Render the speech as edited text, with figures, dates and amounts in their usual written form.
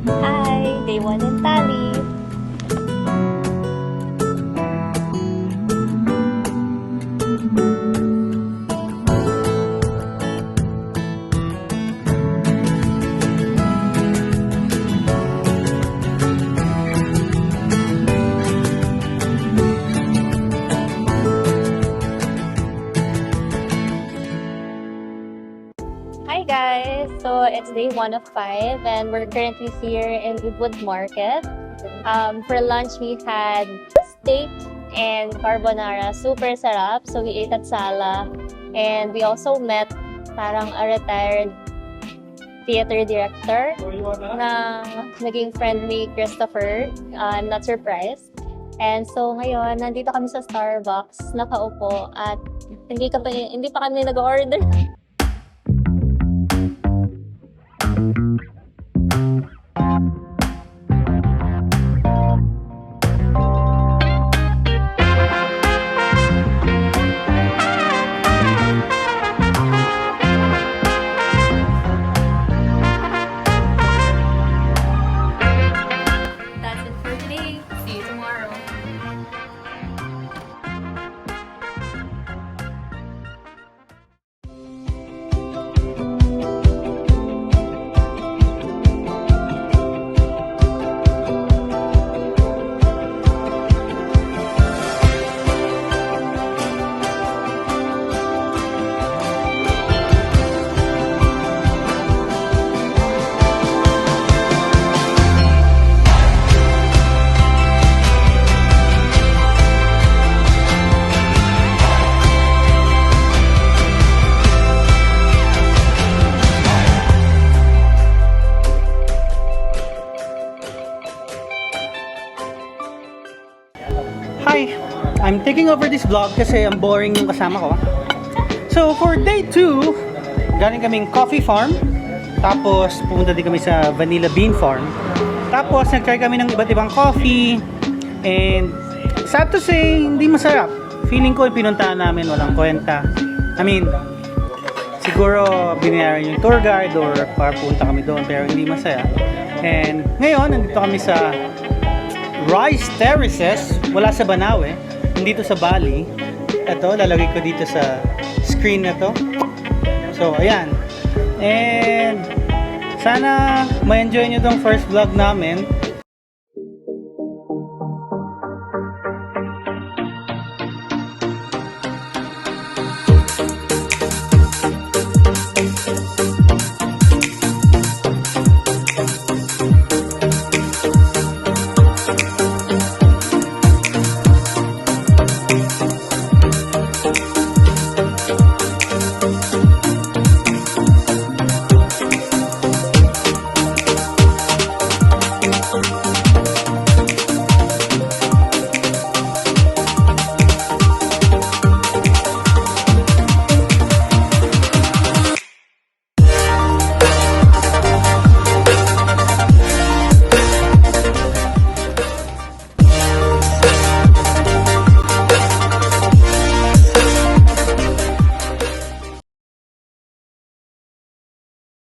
Hi! Day 1 in Tally! Hi guys! So it's day 1 of 5 and we're currently here in Goodwood Market. For lunch we had steak and carbonara. Super sarap. So we ate at Sala. And we also met parang a retired theater director na naging friend ni Christopher. I'm not surprised. And so ngayon, nandito kami sa Starbucks, nakaupo at hindi pa kami nag-order. That's it for today. See you tomorrow. Hi! I'm taking over this vlog kasi ang boring yung kasama ko. So for day 2, galing kaming coffee farm. Tapos pumunta din kami sa vanilla bean farm. Tapos nag-try kami ng iba't ibang coffee. And sad to say, hindi masarap. Feeling ko pinuntahan namin walang kwenta. I mean, siguro binayaran yung tour guide or para punta kami doon pero hindi masaya. And ngayon, nandito kami sa Rice Terraces, wala sa Banawe, nandito sa Bali. Ito, lalagay ko dito sa screen na to. So, ayan. And sana ma-enjoy nyo tong first vlog namin.